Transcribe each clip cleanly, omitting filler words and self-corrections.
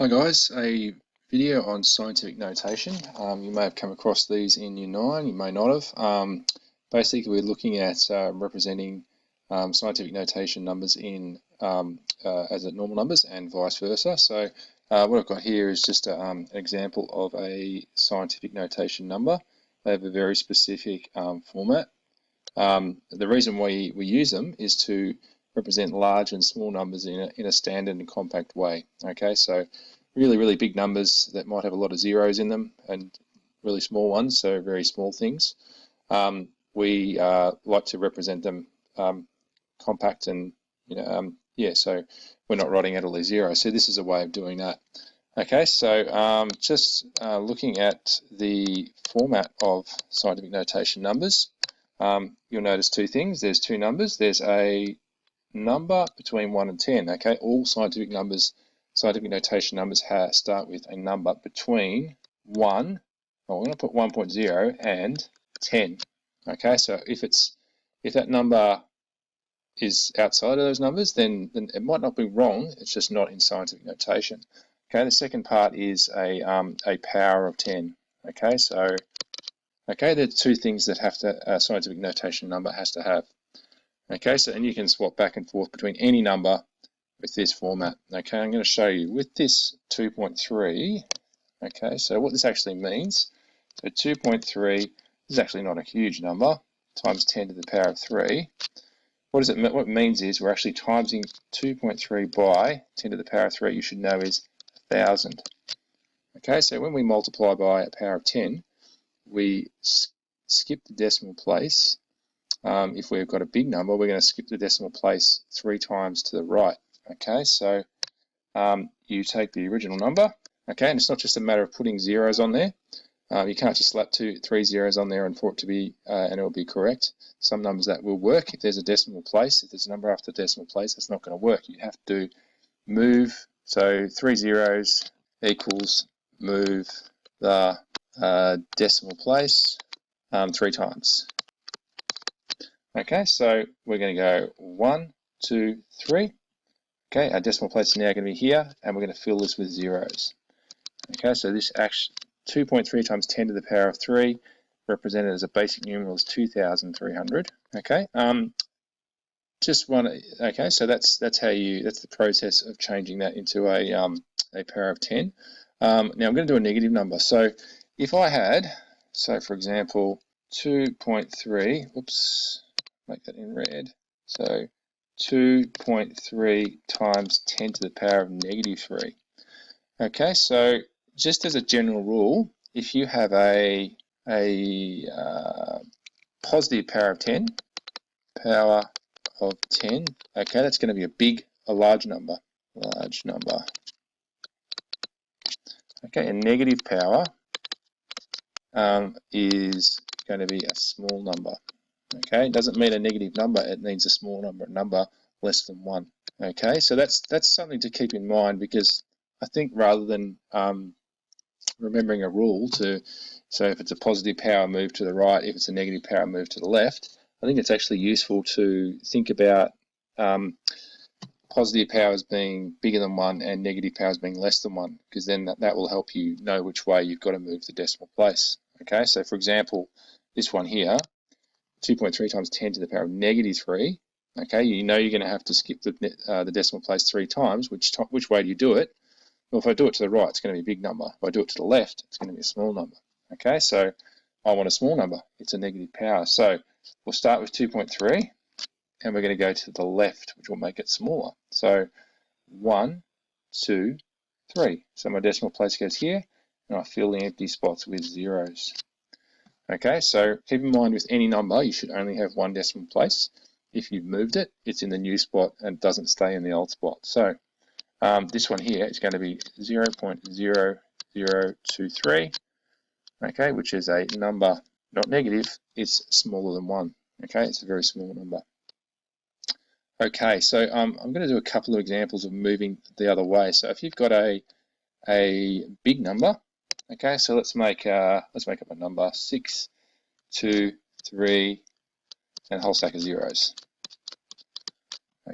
Hi guys, a video on scientific notation. You may have come across these in Year 9, you may not have. Basically, we're looking at representing scientific notation numbers in as normal numbers and vice versa. So what I've got here is just an example of a scientific notation number. They have a very specific format. The reason we use them is to represent large and small numbers in a standard and compact way. Okay, so really big numbers that might have a lot of zeros in them, and really small ones, so very small things. We like to represent them compact and yeah, so we're not writing out all these zeros. So this is a way of doing that. Okay, so just looking at the format of scientific notation numbers. You'll notice two things. There's two numbers. There's a number between 1 and 10. Okay, all scientific notation numbers start with a number between 1, well, we're going to put 1.0 and 10. Okay, so if that number is outside of those numbers, then it might not be wrong. It's just not in scientific notation. Okay, the second part is a power of 10. Okay, so okay, there are two things that a scientific notation number has to have. Okay, so and you can swap back and forth between any number with this format. Okay, I'm going to show you with this 2.3. Okay, so what this actually means, so 2.3 is actually not a huge number, times 10 to the power of 3. What it means is we're actually timesing 2.3 by 10 to the power of 3, you should know, is 1,000. Okay, so when we multiply by a power of 10, we skip the decimal place. If we've got a big number, we're going to skip the decimal place 3 times to the right. Okay, so you take the original number, okay, and it's not just a matter of putting zeros on there. You can't just slap 3 zeros on there and for it to be, and it will be correct. Some numbers that will work. If there's a decimal place, if there's a number after the decimal place, that's not going to work. You have to move, so 3 zeros equals move the decimal place 3 times. Okay, so we're going to go 1, 2, 3. Okay, our decimal place is now going to be here, and we're going to fill this with zeros. Okay, so this actually 2.3 times 10 to the power of 3, represented as a basic numeral, is 2,300. Okay, okay, so that's the process of changing that into a power of 10. Now I'm going to do a negative number. So if I had, so for example, 2.3, oops, make that in red. So 2.3 times 10 to the power of negative 3. Okay, so just as a general rule, if you have a positive power of 10, okay, that's going to be a large number. Okay, a negative power is going to be a small number. Okay, it doesn't mean a negative number, it means a small number, a number less than 1. Okay, so that's something to keep in mind, because I think rather than remembering a rule so if it's a positive power, move to the right, if it's a negative power, move to the left, I think it's actually useful to think about positive powers being bigger than 1 and negative powers being less than 1, because then that will help you know which way you've got to move the decimal place. Okay, so for example, this one here, 2.3 times 10 to the power of negative 3. Okay, you know you're going to have to skip the decimal place 3 times. Which way do you do it? Well, if I do it to the right, it's going to be a big number. If I do it to the left, it's going to be a small number. Okay, so I want a small number. It's a negative power. So we'll start with 2.3, and we're going to go to the left, which will make it smaller. So 1, 2, 3. So my decimal place goes here, and I fill the empty spots with zeros. Okay, so keep in mind with any number, you should only have one decimal place. If you've moved it, it's in the new spot and doesn't stay in the old spot. So this one here is going to be 0.0023, okay, which is a number not negative, it's smaller than 1. Okay, it's a very small number. Okay, so I'm going to do a couple of examples of moving the other way. So if you've got a big number, okay, so let's make up a number 6, 2, 3, and a whole stack of zeros.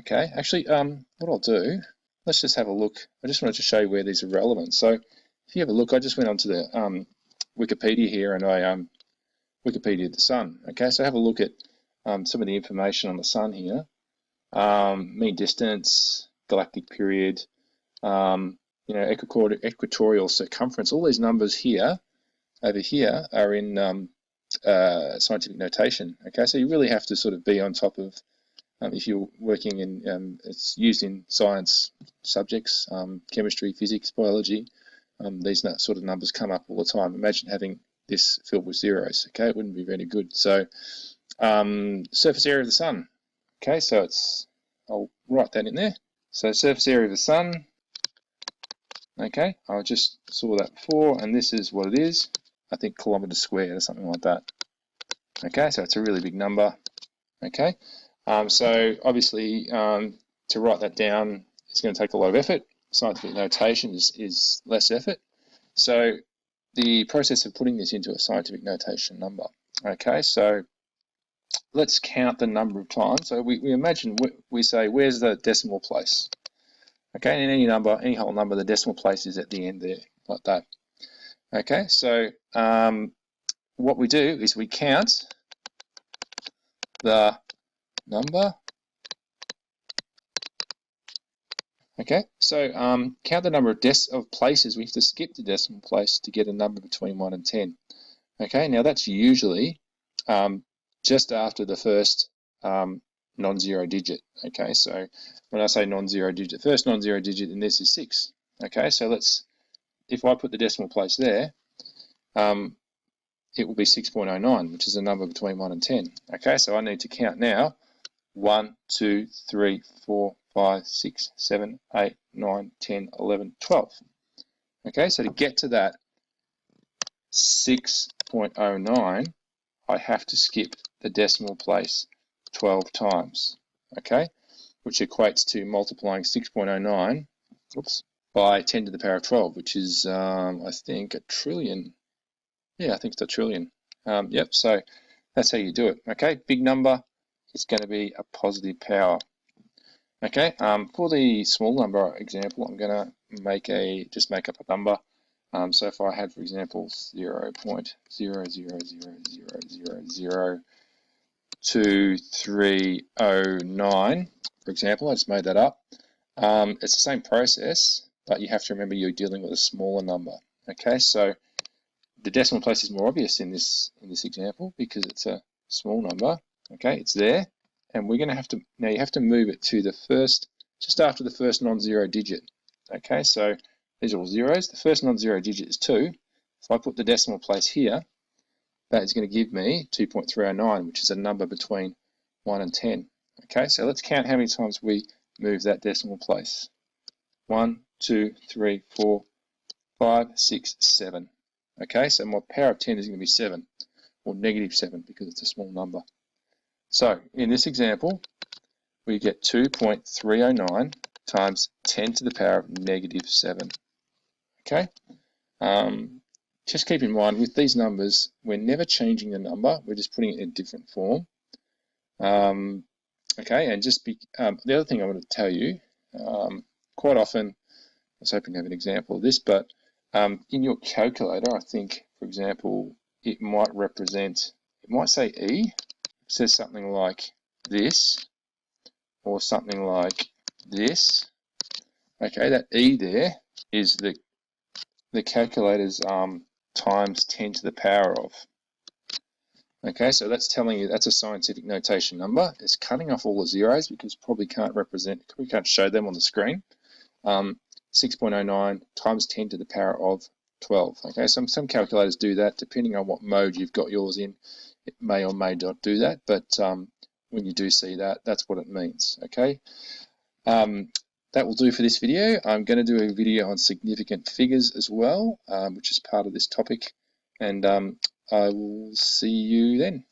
Okay, actually, what I'll do, let's just have a look. I just wanted to show you where these are relevant. So if you have a look, I just went onto the Wikipedia here, and I Wikipedia the sun. Okay, so have a look at some of the information on the sun here. Mean distance, galactic period, equatorial circumference. All these numbers here, over here, are in scientific notation. Okay, so you really have to sort of be on top of, if you're working in, it's used in science subjects, chemistry, physics, biology. These sort of numbers come up all the time. Imagine having this filled with zeros. Okay, it wouldn't be very good. So surface area of the sun. Okay, so I'll write that in there. So surface area of the sun. Okay, I just saw that before, and this is what it is. I think kilometers squared or something like that. Okay, so it's a really big number. Okay, so obviously to write that down, it's going to take a lot of effort. Scientific notation is less effort. So the process of putting this into a scientific notation number. Okay, so let's count the number of times. So we imagine, we say, where's the decimal place? Okay, in any number, any whole number, the decimal place is at the end there, like that. Okay, so what we do is we count the number. Okay, so count the number of places. We have to skip the decimal place to get a number between 1 and 10. Okay, now that's usually just after the first non-zero digit. Okay, so when I say non-zero digit, first non-zero digit in this is 6. Okay, so if I put the decimal place there, it will be 6.09, which is a number between 1 and 10. Okay, so I need to count now. 1, 2, 3, 4, 5, 6, 7, 8, 9, 10, 11, 12. Okay, so to get to that 6.09, I have to skip the decimal place 12 times. Okay, which equates to multiplying 6.09 by 10 to the power of 12, which is, I think, a trillion. Yeah, I think it's a trillion. Yep, so that's how you do it. Okay, big number, it's going to be a positive power. Okay, for the small number example, I'm going to just make up a number. So if I had, for example, 0.000002309, for example, I just made that up. It's the same process, but you have to remember you're dealing with a smaller number. Okay, so the decimal place is more obvious in this example because it's a small number. Okay, it's there, and we're going to have to, now you have to move it to the first, just after the first non-zero digit. Okay, so these are all zeros. The first non-zero digit is 2. If I put the decimal place here, that is going to give me 2.309, which is a number between 1 and 10. Okay, so let's count how many times we move that decimal place. 1, 2, 3, 4, 5, 6, 7. Okay, so my power of 10 is going to be 7, or negative 7, because it's a small number. So in this example, we get 2.309 times 10 to the power of negative 7. Okay, just keep in mind with these numbers, we're never changing the number, we're just putting it in a different form. Okay, and the other thing I want to tell you, quite often, I was hoping to have an example of this, but in your calculator, I think, for example, it might say E. It says something like this, or something like this. Okay, that E there is the calculator's times 10 to the power of. Okay, so that's telling you that's a scientific notation number. It's cutting off all the zeros because we can't show them on the screen. 6.09 times 10 to the power of 12. Okay, some calculators do that depending on what mode you've got yours in. It may or may not do that, but when you do see that, that's what it means. Okay, that will do for this video. I'm going to do a video on significant figures as well, which is part of this topic, and I will see you then.